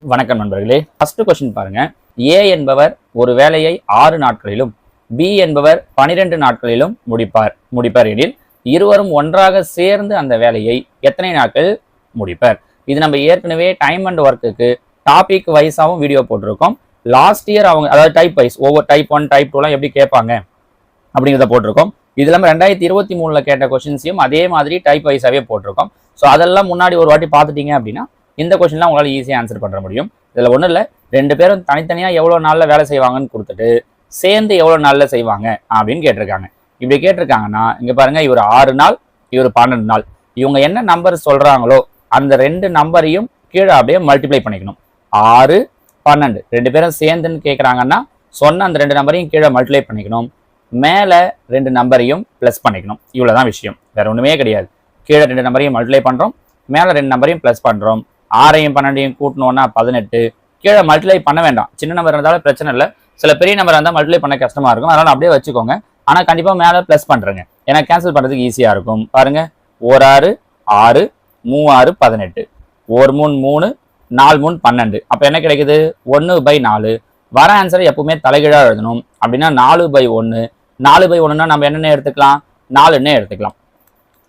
வணக்கம் நண்பர்களே. First question பாருங்க. ஏ என்பவர் ஒரு வேலையை 6 நாட்களிலும் பி என்பவர் 12 நாட்களிலும் முடிப்பார் எனில் இருவரும் ஒன்றாக சேர்ந்து அந்த வேலையை எத்தனை நாட்கள் முடிப்பர்? இது நம்ம ஏற்கனவே டைம் அண்ட் ஒர்க்குக்கு டாபிக் வைஸாகவும் வீடியோ போட்டிருக்கோம். லாஸ்ட் இயர் அவங்க அதாவது டைப் வைஸ் ஒவ்வொரு டைப் 1 டைப் 2 எப்படி கேட்பாங்க அப்படிங்கிறத போட்டிருக்கோம். இது இல்லாமல் 2023 கேட்ட கொஸ்டின்ஸையும் அதே மாதிரி டைப் வைஸாவே போட்டிருக்கோம். ஸோ அதெல்லாம் முன்னாடி ஒரு வாட்டி பார்த்துட்டீங்க அப்படின்னா இந்த கொஸ்டின்லாம் உங்களால் ஈஸியாக ஆன்சர் பண்ணுற முடியும். இதில் ஒன்றும் இல்லை, 2 பேரும் தனித்தனியாக எவ்வளோ நாளில் வேலை செய்வாங்கன்னு கொடுத்துட்டு சேர்ந்து எவ்வளோ நாளில் செய்வாங்க அப்படின்னு கேட்டிருக்காங்க. இப்படி கேட்டிருக்காங்கன்னா இங்கே பாருங்க, இவர் 6 நாள், இவர் 12 நாள். இவங்க என்ன நம்பர் சொல்கிறாங்களோ அந்த 2 நம்பரையும் கீழே அப்படியே மல்டிப்ளை பண்ணிக்கணும். 6, 12 2 பேரும் சேர்ந்துன்னு கேட்குறாங்கன்னா சொன்ன அந்த 2 நம்பரையும் கீழே மல்டிப்ளை பண்ணிக்கணும். மேலே 2 நம்பரையும் ப்ளஸ் பண்ணிக்கணும். இவ்வளோதான் விஷயம், வேற ஒன்றுமே கிடையாது. கீழே 2 நம்பரையும் மல்டிப்ளை பண்ணுறோம், மேலே 2 நம்பரையும் ப்ளஸ் பண்ணுறோம். 6ஐயும் 12ஐயும் கூட்டணும்னா 18. கீழே மல்டிப்ளை பண்ண வேண்டாம், சின்ன நம்பர் இருந்தாலும் பிரச்சனை இல்லை. சில பெரிய நம்பர் இருந்தால் மல்டிப்ளை பண்ண கஷ்டமாக இருக்கும், அதனால் அப்படியே வச்சுக்கோங்க. ஆனால் கண்டிப்பாக மேலே ப்ளஸ் பண்ணுறேங்க, ஏன்னா கேன்சல் பண்ணுறதுக்கு ஈஸியாக இருக்கும். பாருங்கள், 1 6 6 3 6 18, 1 3 3 4 3 12. அப்போ என்ன கிடைக்குது? 1/4. வர ஆன்சரை எப்பவுமே தலைகீழாக எழுதணும். அப்படின்னா 4/1. 4/1ன்னா நம்ம என்னென்ன எடுத்துக்கலாம்? 4ன்னு எடுத்துக்கலாம்.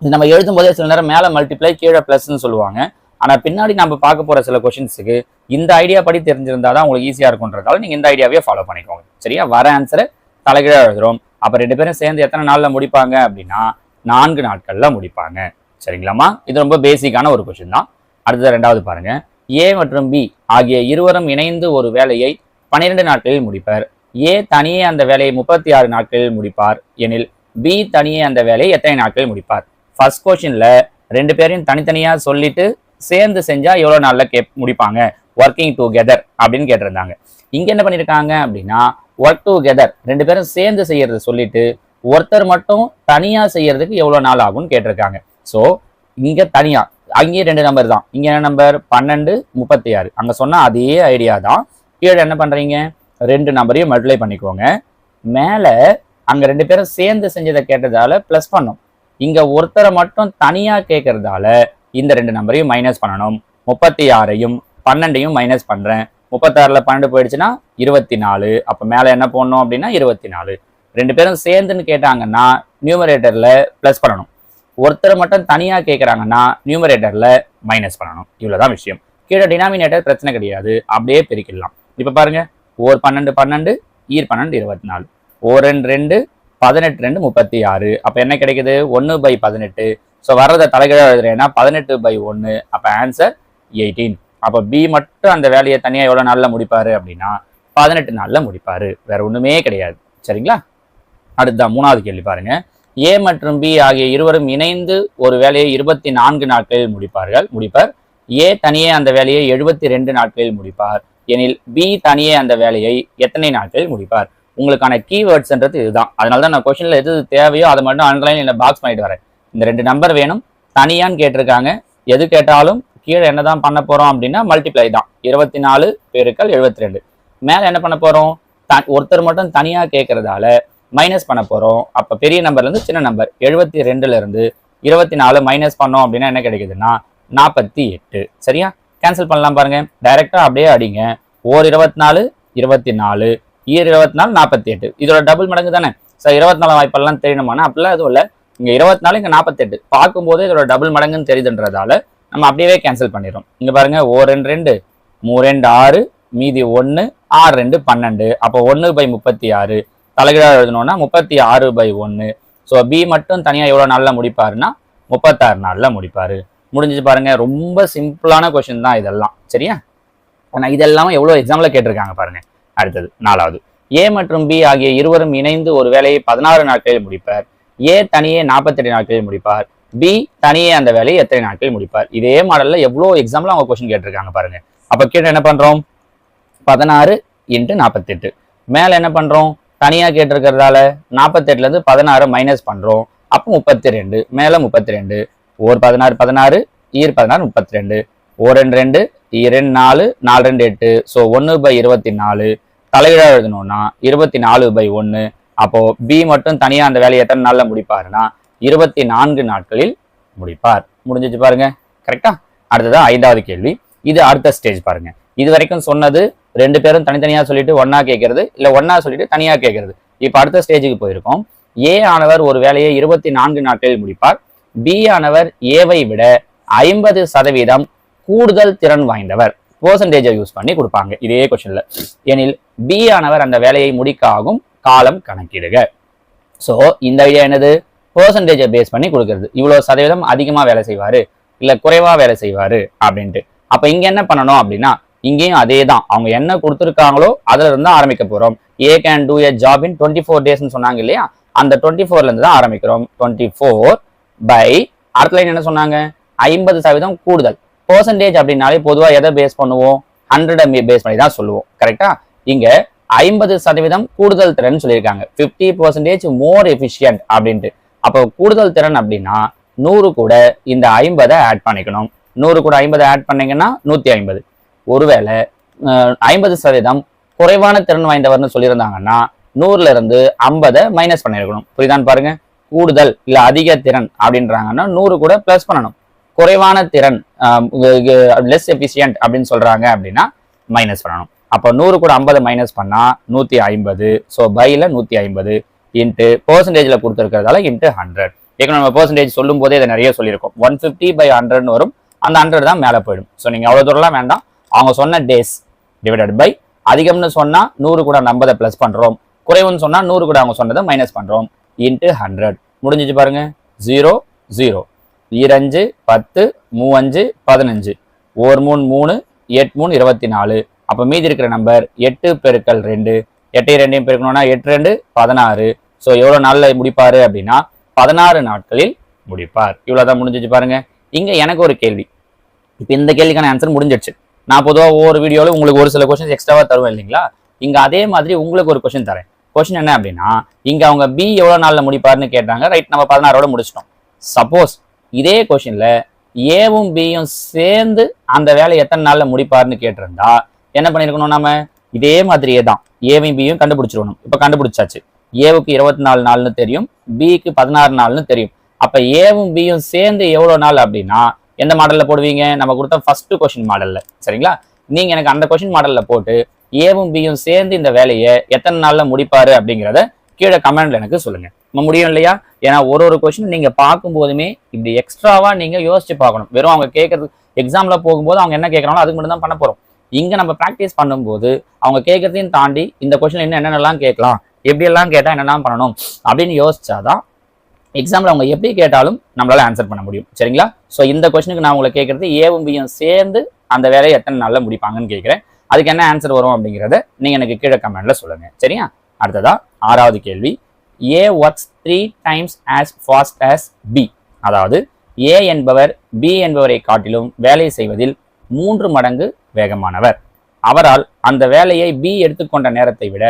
இது நம்ம எழுதும் போதே சில நேரம் மேலே மல்டிப்ளை கீழே ப்ளஸ்ன்னு சொல்லுவாங்க. ஆனால் பின்னாடி நம்ம பார்க்க போகிற சில கொஸ்டின்ஸுக்கு இந்த ஐடியா படி தெரிஞ்சிருந்தா தான் உங்களுக்கு ஈஸியாக இருக்குன்றதால நீங்கள் இந்த ஐடியாவே ஃபாலோ பண்ணிக்கோங்க. சரியா? வர ஆன்சரை தலைகீழாக எழுதுறோம். அப்போ 2 பேரும் சேர்ந்து எத்தனை நாளில் முடிப்பாங்க அப்படின்னா 4 நாட்களில் முடிப்பாங்க. சரிங்களாமா? இது ரொம்ப பேசிக்கான ஒரு கொஸ்டின் தான். அடுத்தது 2வது பாருங்க. ஏ மற்றும் பி ஆகிய இருவரும் இணைந்து ஒரு வேலையை 12 நாட்களில் முடிப்பர். ஏ தனியே அந்த வேலையை 36 நாட்களில் முடிப்பார் எனில் பி தனியே அந்த வேலையை எத்தனை நாட்களில் முடிப்பார்? ஃபர்ஸ்ட் கொஸ்டின்ல 2 பேரையும் தனித்தனியாக சொல்லிட்டு சேர்ந்து செஞ்சா எவ்வளோ நாளில் முடிப்பாங்க, ஒர்க்கிங் டுகெதர் அப்படின்னு கேட்டிருந்தாங்க. இங்க என்ன பண்ணியிருக்காங்க அப்படின்னா ஒர்க் டுகெதர் 2 பேரும் சேர்ந்து செய்யறது சொல்லிட்டு ஒருத்தர் மட்டும் தனியா செய்யறதுக்கு எவ்வளோ நாள் ஆகும்னு கேட்டிருக்காங்க. ஸோ இங்க தனியா அங்கேயே 2 நம்பர் தான். இங்க என்ன நம்பர்? 12 36. அங்க சொன்னா அதே ஐடியா தான். கீழே என்ன பண்றீங்க? 2 நம்பரையும் மல்டிப்ளை பண்ணிக்கோங்க. மேல அங்க 2 பேரும் சேர்ந்து செஞ்சதை கேட்டதால பிளஸ் பண்ணும். இங்க ஒருத்தரை மட்டும் தனியா கேட்கறதால இந்த 2 நம்பரையும் மைனஸ் பண்ணணும். 36ஐயும் 12ஐயும் மைனஸ் பண்றேன். 36ல 12 போயிடுச்சுன்னா 24. அப்ப மேல என்ன போடணும் அப்படின்னா 24. 2 பேரும் சேர்ந்துன்னு கேட்டாங்கன்னா நியூமரேட்டர்ல பிளஸ் பண்ணணும். ஒருத்தர் மட்டும் தனியா கேட்கறாங்கன்னா நியூமரேட்டர்ல மைனஸ் பண்ணணும். இவ்வளவுதான் விஷயம். கீழே டினாமினேட்டர் பிரச்சனை கிடையாது, அப்படியே பெருக்கிடலாம். இப்ப பாருங்க, 1 12 12 ஈர் 12 24, 1 2 18 2 36. அப்ப என்ன கிடைக்குது? 1/18. ஸோ வர்றதை தலைகீழாக எழுதுறேன்னா 18/1. அப்போ ஆன்சர் 18. அப்போ பி மட்டும் அந்த வேலையை தனியாக எவ்வளோ நாளில் முடிப்பாரு அப்படின்னா 18 நாளில் முடிப்பாரு, வேற ஒன்றுமே கிடையாது. சரிங்களா? அடுத்ததான் 3வது கேள்வி பாருங்க. ஏ மற்றும் பி ஆகிய இருவரும் இணைந்து ஒரு வேலையை 24 நாட்களில் முடிப்பர். ஏ தனியே அந்த வேலையை 72 நாட்களில் முடிப்பார் எனில் பி தனியே அந்த வேலையை எத்தனை நாட்களில் முடிப்பார்? உங்களுக்கான கீவேர்ட்ஸ்ன்றது இதுதான். அதனால தான் நான் கொஸ்டின்ல எது தேவையோ அதை மட்டும் அண்டர்லைன் இல்லை பாக்ஸ் பண்ணிட்டு வரேன். இந்த 2 நம்பர் வேணும், தனியான்னு கேட்டிருக்காங்க. எது கேட்டாலும் கீழே என்னதான் பண்ண போறோம் அப்படின்னா மல்டிப்ளை தான். 24 பெருக்கல் 72. மேல என்ன பண்ண போறோம்? ஒருத்தர் மட்டும் தனியா கேட்கறதால மைனஸ் பண்ண போறோம். அப்ப பெரிய நம்பர்ல இருந்து சின்ன நம்பர் 72ல இருந்து 24 மைனஸ் பண்ணோம் அப்படின்னா என்ன கிடைக்குதுன்னா 48. சரியா? கேன்சல் பண்ணலாம் பாருங்க, டைரக்டா அப்படியே அடிங்க. 24 24 24 48. இதோட டபுள் மடங்கு தானே. 24 வாய்ப்பெல்லாம் தெரியணுமானா அப்படிலாம் எதுவும் இல்லை. இங்க 24 இங்க 48 பார்க்கும்போது இதோட டபுள் மடங்குன்னு தெரியுதுன்றதால நம்ம அப்படியே கேன்சல் பண்ணிடுறோம். இங்க பாருங்க, 1 2 3 2 6 மீதி 1 6 2 12. அப்போ 1/36 தலைகீழாக எழுதணும்னா 36/1. ஸோ பி மட்டும் தனியா எவ்வளவு நாள்ல முடிப்பாருன்னா 36 நாள்ல முடிப்பாரு. முடிஞ்சிச்சு பாருங்க. ரொம்ப சிம்பிளான கொஸ்டின் தான் இதெல்லாம். சரியா? ஆனா இதெல்லாம் எவ்வளவு எக்ஸாம்ல கேட்டிருக்காங்க பாருங்க. அடுத்தது 4வது. ஏ மற்றும் பி ஆகிய இருவரும் இணைந்து ஒரு வேலையை 16 நாட்களில் முடிப்பர். ஏ தனியே 48 நாட்களில் முடிப்பார். பி தனியே அந்த வேலையை எத்தனை நாட்களில் முடிப்பார்? இதே மாடல்ல எவ்வளோ எக்ஸாம்ல அவங்க கொஸ்டின் கேட்டிருக்காங்க பாருங்க. அப்ப கீழே என்ன பண்றோம்? 16 × 48. மேல என்ன பண்றோம்? தனியா கேட்டிருக்கிறதால 48ல இருந்து 16 மைனஸ் பண்றோம். அப்போ 32. மேல 32. 1 16 16 ஈர் 16 32. 1 2 2 4 4 2 8. ஸோ 1/24 தலைகீழாக எழுதணும்னா 24/1. அப்போ பி மட்டும் தனியா அந்த வேலையை எத்தனை நாள்ல முடிப்பாருன்னா 24 நாட்களில் முடிப்பார். முடிஞ்சிச்சு பாருங்க. கரெக்டா? அடுத்ததான் 5வது கேள்வி. இது அடுத்த ஸ்டேஜ் பாருங்க. இது வரைக்கும் சொன்னது 2 பேரும் தனித்தனியா சொல்லிட்டு ஒன்னா கேட்கறது, இல்ல ஒன்னா சொல்லிட்டு தனியா கேட்கறது. இப்ப அடுத்த ஸ்டேஜுக்கு போயிருக்கோம். ஏ ஆனவர் ஒரு வேலையை 24 நாட்களில் முடிப்பார். பி ஆனவர் ஏவை விட 50% கூடுதல் திறன் வாய்ந்தவர். பெர்சன்டேஜை யூஸ் பண்ணி கொடுப்பாங்க இதே கொஸ்டின்ல. எனில் பி ஆனவர் அந்த வேலையை முடிக்க ஆகும் காலம் கணக்கிடுக. ஸோ இந்த ஐடியா என்னது? பெர்சன்டேஜை பேஸ் பண்ணி கொடுக்கறது. இவ்வளவு சதவீதம் அதிகமா வேலை செய்வாரு, இல்ல குறைவா வேலை செய்வாரு அப்படின்ட்டு. அப்ப இங்க என்ன பண்ணணும் அப்படின்னா, இங்கேயும் அதே தான். அவங்க என்ன கொடுத்துருக்காங்களோ அதுல இருந்து ஆரம்பிக்க போறோம். A can do a job in 24 டேஸ்ன்னு சொன்னாங்க இல்லையா, அந்த 24ல இருந்து தான் ஆரம்பிக்கிறோம். 24 பை அடுத்த லைன் என்ன சொன்னாங்க? 50% கூடுதல். பெர்சன்டேஜ் அப்படின்னாலே பொதுவாக எதை பேஸ் பண்ணுவோம்? 100 பேஸ் பண்ணி தான் சொல்லுவோம். கரெக்டா? இங்க 50% கூடுதல் திறன் சொல்லியிருக்காங்க. 50% மோர் எஃபிஷியன்ட் அப்படின்ட்டு. அப்போ கூடுதல் திறன் அப்படின்னா 100 கூட இந்த 50 ஆட் பண்ணிக்கணும். 100 கூட 50 ஆட் பண்ணீங்கன்னா 150. ஒருவேளை 50% குறைவான திறன் வாய்ந்தவர்னு சொல்லியிருந்தாங்கன்னா 100ல இருந்து 50 மைனஸ் பண்ணிருக்கணும். புரியுதான்னு பாருங்க. கூடுதல் இல்ல அதிக திறன் அப்படின்றாங்கன்னா 100 கூட பிளஸ் பண்ணணும். குறைவான திறன் லெஸ் எஃபிஷியன்ட் அப்படின்னு சொல்றாங்க அப்படின்னா மைனஸ் பண்ணணும். அப்போ 100 கூட 50 மைனஸ் பண்ணா 150. ஸோ பைல 150 இன்ட்டு பெர்சன்டேஜ்ல கொடுத்துருக்கிறதால இன்ட்டு 100. ஏற்கனவே நம்ம பெர்சன்டேஜ் சொல்லும் போதே இதை நிறைய சொல்லியிருக்கோம். 150/100 வரும். அந்த 100 தான் மேலே போயிடும். ஸோ நீங்க அவ்வளவு தூரம்லாம் வேண்டாம். அவங்க சொன்ன டேஸ் டிவைடட் பை அதிகம்னு சொன்னா 100 கூட 50 பிளஸ் பண்றோம், குறைவுன்னு சொன்னா 100 கூட அவங்க சொன்னதை மைனஸ் பண்றோம், இன்ட்டு 100. முடிஞ்சிச்சு பாருங்க. 0 0 25 10 35 15 1 3 3 8 3 24. அப்ப மீதி இருக்கிற நம்பர் 8 பெருக்கல் 2. 8 2 பெருக்கணும்னா 8 2 16. ஸோ எவ்வளவு நாள்ல முடிப்பாரு அப்படின்னா 16 நாட்களில் முடிப்பார். இவ்வளவுதான் முடிஞ்சிச்சு பாருங்க. இங்க எனக்கு ஒரு கேள்வி. இப்ப இந்த கேள்விக்கான ஆன்சர் முடிஞ்சிடுச்சு. நான் பொதுவாக ஒவ்வொரு வீடியோவில் உங்களுக்கு ஒரு சில கொஸ்டின்ஸ் எக்ஸ்ட்ராவா தருவேன் இல்லைங்களா? இங்க அதே மாதிரி உங்களுக்கு ஒரு கொஸ்டின் தரேன். கொஸ்டின் என்ன அப்படின்னா, இங்க அவங்க பி எவ்வளவு நாள்ல முடிப்பாருன்னு கேட்டாங்க. ரைட், நம்ம 16ஓட முடிச்சிட்டோம். சப்போஸ் இதே கொஸ்டின்ல ஏவும் பியும் சேர்ந்து அந்த வேலை எத்தனை நாள்ல முடிப்பாருன்னு கேட்டிருந்தா என்ன பண்ணிருக்கணும்? நம்ம இதே மாதிரியே தான் ஏவையும் பியும் கண்டுபிடிச்சிருக்கணும். இப்ப கண்டுபிடிச்சாச்சு. ஏவுக்கு 24 நாள்னு தெரியும், பிக்கு 16 நாள்னு தெரியும். அப்ப ஏவும் பியும் சேர்ந்து எவ்வளவு நாள் அப்படின்னா எந்த மாடல்ல போடுவீங்க? நம்ம கொடுத்த ஃபர்ஸ்ட் கொஸ்டின் மாடல்ல. சரிங்களா? நீங்க எனக்கு அந்த கொஸ்டின் மாடல்ல போட்டு ஏவும் பியும் சேர்ந்து இந்த வேலையை எத்தனை நாள்ல முடிப்பாரு அப்படிங்கிறத கீழே கமெண்ட்ல எனக்கு சொல்லுங்க. நம்ம முடியும் இல்லையா? ஏன்னா ஒரு கொஸ்டின் நீங்க பார்க்கும் போதுமே இப்படி எக்ஸ்ட்ராவா நீங்க யோசிச்சு பார்க்கணும். வெறும் அவங்க கேட்கறது எக்ஸாம்ல போகும்போது அவங்க என்ன கேட்கறாங்களோ அதுக்கு மட்டும் தான் பண்ண போறோம். இங்க நம்ம ப்ராக்டிஸ் பண்ணும்போது அவங்க கேட்கறதையும் தாண்டி இந்த கொஸ்டின் இன்னும் என்னென்னலாம் கேட்கலாம், எப்படி எல்லாம் கேட்டா என்னெல்லாம் பண்ணணும் அப்படின்னு யோசிச்சாதான் எக்ஸாம்ல அவங்க எப்படி கேட்டாலும் நம்மளால ஆன்சர் பண்ண முடியும். சரிங்களா? ஸோ இந்த கொஸ்டினுக்கு நான் உங்களை கேட்கறது ஏவும் பியும் சேர்ந்து அந்த வேலையை எத்தனை நாள்ல முடிப்பாங்கன்னு கேட்கிறேன். அதுக்கு என்ன ஆன்சர் வரும் அப்படிங்கிறத நீங்க எனக்கு கீழே கமெண்ட்ல சொல்லுங்க. சரியா? அடுத்ததா 6வது கேள்வி. A works 3 times as fast as B. அதாவது ஏ என்பவர் பி என்பவரை காட்டிலும் வேலை செய்வதில் 3 மடங்கு வேகமானவர். அவரால் அந்த வேலையை பி எடுத்துக்கொண்ட நேரத்தை விட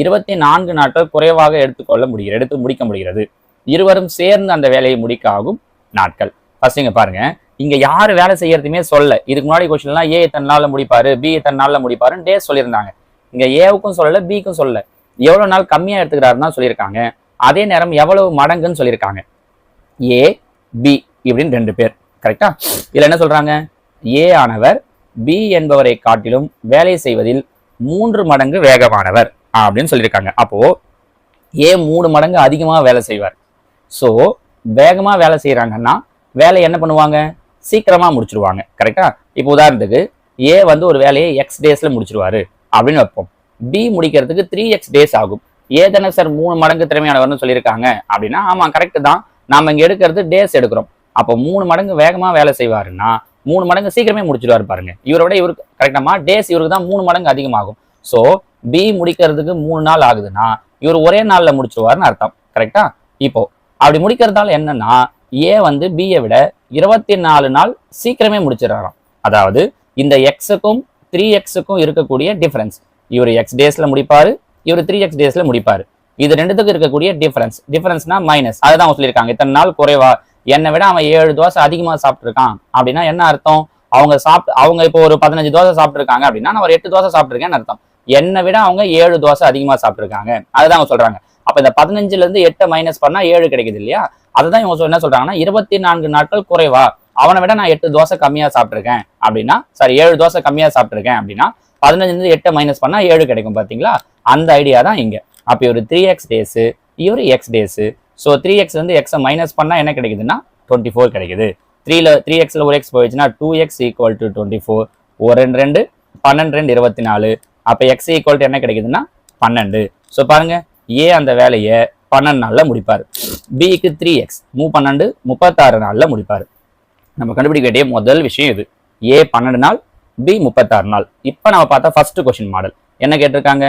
24 நாட்கள் குறைவாக எடுத்து முடிக்க முடிகிறது. இருவரும் சேர்ந்து அந்த வேலையை முடிக்க ஆகும் நாட்கள். ஃபர்ஸ்ட் இங்க பாருங்க. இங்க யாரு வேலை செய்யறதுமே சொல்ல. இதுக்கு முன்னாடி கொஸ்டின்லாம் ஏ எத்தனை நாள்ல முடிப்பாரு, பி எத்தனை நாள்ல முடிப்பாருன்னு டேஸ் சொல்லியிருந்தாங்க. இங்க ஏவுக்கும் சொல்லல, பிக்கும் சொல்லல. எவ்வளவு நாள் கம்மியா எடுத்துக்கிறாருன்னு சொல்லியிருக்காங்க. அதே நேரம் எவ்வளவு மடங்குன்னு சொல்லியிருக்காங்க. ஏ பி இப்படின்னு 2 பேர். கரெக்டா? இதுல என்ன சொல்றாங்க? ஏ ஆனவர் பி என்பவரை காட்டிலும் வேலை செய்வதில் 3 மடங்கு வேகமானவர் அப்படின்னு சொல்லியிருக்காங்க. அப்போ ஏ 3 மடங்கு அதிகமா வேலை செய்வார். ஸோ வேகமா வேலை செய்யறாங்கன்னா வேலை என்ன பண்ணுவாங்க? சீக்கிரமா முடிச்சிருவாங்க. கரெக்டா? இப்போ உதாரணத்துக்கு ஏ ஒரு வேலையை எக்ஸ் டேஸ்ல முடிச்சிருவாரு அப்படின்னு வைப்போம். பி முடிக்கிறதுக்கு 3x டேஸ் ஆகும். ஏ தானே சார் 3 மடங்கு திறமையானவர்னு சொல்லியிருக்காங்க அப்படின்னா ஆமா கரெக்ட் தான். நாம இங்க எடுக்கிறது டேஸ் எடுக்கிறோம். அப்போ 3 மடங்கு வேகமா வேலை செய்வாருன்னா 3 மடங்கு சீக்கிரமே முடிச்சிருவாரு பாருங்க. இவரோட இவருக்கு கரெக்டாமா டேஸ் இவருக்கு தான் 3 மடங்கு அதிகமாகும். ஸோ பி முடிக்கிறதுக்கு 3 நாள் ஆகுதுன்னா இவர் ஒரே நாள்ல முடிச்சிருவாருன்னு அர்த்தம். கரெக்டா? இப்போ அப்படி முடிக்கிறதால என்னன்னா ஏ பியை விட 24 நாள் சீக்கிரமே முடிச்சிடறாராம். அதாவது இந்த எக்ஸுக்கும் 3xக்கும் இருக்கக்கூடிய டிஃபரன்ஸ். இவர் எக்ஸ் டேஸ்ல முடிப்பாரு, இவர் 3x டேஸ்ல முடிப்பாரு. இது ரெண்டுத்துக்கும் இருக்கக்கூடிய டிஃபரன்ஸ்னா மைனஸ். அதுதான் சொல்லியிருக்காங்க. இத்தனை நாள் குறைவா, என்னை விட அவன் 7 தோசை அதிகமா சாப்பிட்டுருக்கான் அப்படின்னா என்ன அர்த்தம்? அவங்க இப்போ ஒரு 15 தோசை சாப்பிட்டுருக்காங்க அப்படின்னா நான் ஒரு 8 தோசை சாப்பிட்டுருக்கேன்னு அர்த்தம். என்னை விட அவங்க 7 தோசை அதிகமா சாப்பிட்டுருக்காங்க. அதுதான் அவங்க சொல்றாங்க. அப்ப இந்த 15ல இருந்து 8 மைனஸ் பண்ணா 7 கிடைக்குது இல்லையா? அதுதான் இவங்க என்ன சொல்றாங்கன்னா 24 நாட்கள் குறைவா அவனை விட நான் 8 தோசை கம்மியா சாப்பிட்டிருக்கேன் அப்படின்னா, சாரி 7 தோசை கம்மியா சாப்பிட்டிருக்கேன் அப்படின்னா 15 8 மைனஸ் பண்ணா 7 கிடைக்கும் பாத்தீங்களா? அந்த ஐடியா தான் இங்க. அப்ப இவரு 3x டேஸ், இவரு x டேஸ். ஸோ 3x வந்து x மைனஸ் பண்ணா என்ன கிடைக்குதுன்னா 24 கிடைக்குது. 3xல ஒரு x போயிடுச்சுன்னா 2x ஈக்குவல் டு 24. ஒரு 2 12 2 24. அப்ப x ஈக்குவல் டு என்ன கிடைக்குதுன்னா 12. ஸோ பாருங்க, ஏ அந்த வேலையை 12 நாள்ல முடிப்பாரு. பிக்கு 3x 12 36 நாள்ல முடிப்பாரு. நம்ம கண்டுபிடிக்க வேண்டிய முதல் விஷயம் இது. ஏ 12 நாள், பி 36 நாள். இப்ப நம்ம பார்த்தா ஃபர்ஸ்ட் கொஸ்டின் மாடல் என்ன கேட்டிருக்காங்க?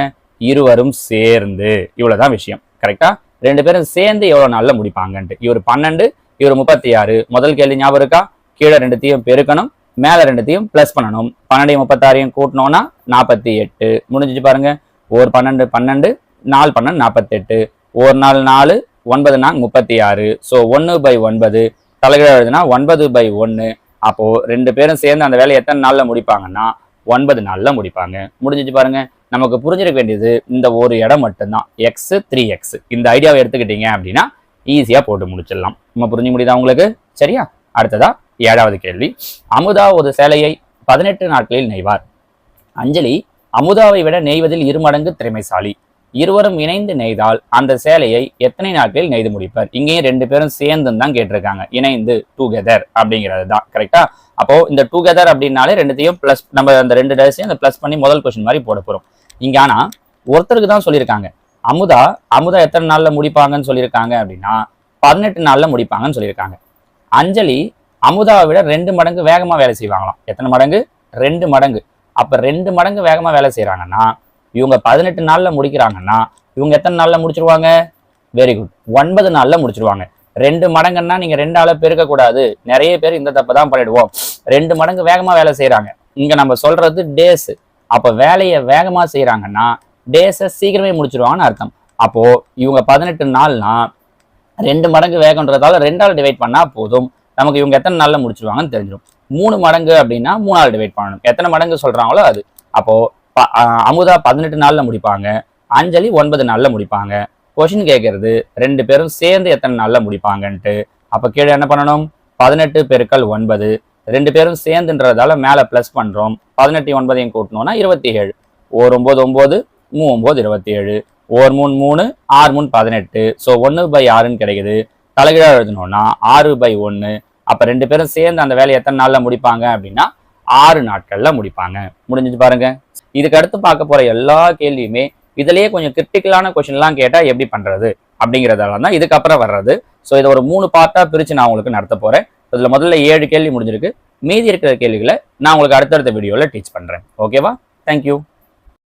இருவரும் சேர்ந்து. இவ்வளவுதான் விஷயம். கரெக்டா? ரெண்டு பேரும் சேர்ந்து எவ்வளவு நாள்ல முடிப்பாங்கன்ட்டு. இவர் 12, இவர் 36. முதல் கேள்வி ஞாபகம் இருக்கா? கீழே ரெண்டுத்தையும் பெருக்கணும், மேல ரெண்டுத்தையும் பிளஸ் பண்ணணும். 12 36 கூட்டணும்னா 48. முடிஞ்சிச்சு பாருங்க. ஒரு 12 12, 4 12 48. ஒரு நாள் 4, 9 நாள் 36. ஸோ 1/9 தலைகீழ எழுதுனா 9/1. அப்போ ரெண்டு பேரும் சேர்ந்து அந்த வேலையை எத்தனை நாள்ல முடிப்பாங்கன்னா 9 நாள்ல முடிப்பாங்க. முடிஞ்சிச்சு பாருங்க. நமக்கு புரிஞ்சிருக்க வேண்டியது இந்த ஒரு இடம் மட்டும்தான், எக்ஸ் 3x. இந்த ஐடியாவை எடுத்துக்கிட்டீங்க அப்படின்னா ஈஸியா போட்டு முடிச்சிடலாம். நம்ம புரிஞ்சு முடியுதா உங்களுக்கு? சரியா? அடுத்ததா 7வது கேள்வி. அமுதா ஒரு சேலையை 18 நாட்களில் நெய்வார். அஞ்சலி அமுதாவை விட நெய்வதில் 2 மடங்கு திறமைசாலி. இருவரும் இணைந்து நெய்தால் அந்த சேலையை எத்தனை நாட்களில் நெய்து முடிப்பார்? இங்கேயும் ரெண்டு பேரும் சேர்ந்து தான் கேட்டிருக்காங்க. இணைந்து, டுகெதர் அப்படிங்கிறது தான். கரெக்டா? அப்போ இந்த டுகெதர் அப்படின்னாலே ரெண்டுத்தையும் பிளஸ், நம்ம அந்த 2 டேஸையும் அந்த பிளஸ் பண்ணி முதல் கொஸ்டின் மாதிரி போட போறோம். இங்க ஆனா ஒருத்தருக்கு தான் சொல்லியிருக்காங்க. அமுதா எத்தனை நாள்ல முடிப்பாங்கன்னு சொல்லியிருக்காங்க அப்படின்னா 18 நாள்ல முடிப்பாங்கன்னு சொல்லியிருக்காங்க. அஞ்சலி அமுதாவை விட 2 மடங்கு வேகமா வேலை செய்வாங்களாம். எத்தனை மடங்கு? 2 மடங்கு. அப்ப 2 மடங்கு வேகமா வேலை செய்யறாங்கன்னா இவங்க 18 நாள்ல முடிக்கிறாங்கன்னா இவங்க எத்தனை நாள்ல முடிச்சிருவாங்க? வெரி குட், 9 நாள்ல முடிச்சிருவாங்க. 2 மடங்குன்னா நீங்க 2ஆல பெருக்க கூடாது. நிறைய பேர் இந்த தப்பை தான் பண்ணிடுவோம். 2 மடங்கு வேகமா வேலை செய்யறாங்க. இங்க நம்ம சொல்றது டேஸ். அப்ப வேலையை வேகமா செய்யறாங்கன்னா டேஸை சீக்கிரமே முடிச்சிருவாங்கன்னு அர்த்தம். அப்போ இவங்க 18 நாள்னா 2 மடங்கு வேகன்றதால 2ஆல டிவைட் பண்ணா போதும். நமக்கு இவங்க எத்தனை நாள்ல முடிச்சிருவாங்கன்னு தெரிஞ்சிடும். 3 மடங்கு அப்படின்னா 3ஆல டிவைட் பண்ணணும். எத்தனை மடங்கு சொல்றாங்களோ அது. அப்போ அமுதா 18 நாள்ல முடிப்பாங்க, அஞ்சலி 9 நாள்ல முடிப்பாங்க. கொஸ்டின் கேட்கறது 2 பேரும் சேர்ந்து எத்தனை நாள்ல முடிப்பாங்கன்ட்டு. அப்ப கீழே என்ன பண்ணணும்? 18 பெருக்கல் 9. 2 பேரும் சேர்ந்துன்றதால மேல பிளஸ் பண்றோம். 18 9 கூட்டணும்னா 27. ஒரு 9 9, 3 9 27. ஒரு 3 3, 6 3 18. ஸோ 1/6 கிடைக்குது. தலைகீழா எழுதணும்னா 6/1. அப்ப 2 பேரும் சேர்ந்து அந்த வேலையை எத்தனை நாள்ல முடிப்பாங்க அப்படின்னா 6 நாட்கள்ல முடிப்பாங்க. முடிஞ்சிச்சு பாருங்க. இதுக்கு அடுத்து பார்க்க போற எல்லா கேள்வியுமே இதுலயே கொஞ்சம் கிரிட்டிக்கலான கொஸ்டின்லாம் கேட்டா எப்படி பண்றது அப்படிங்கிறதால தான் இதுக்கப்புறம் வர்றது. ஸோ இதை ஒரு 3 பார்ட்டா பிரிச்சு நான் உங்களுக்கு நடத்த போறேன். இதுல முதல்ல 7 கேள்வி முடிஞ்சிருக்கு. மீதி இருக்கிற கேள்விகளை நான் உங்களுக்கு அடுத்தடுத்த வீடியோல டீச் பண்றேன். ஓகேவா? தேங்க்யூ.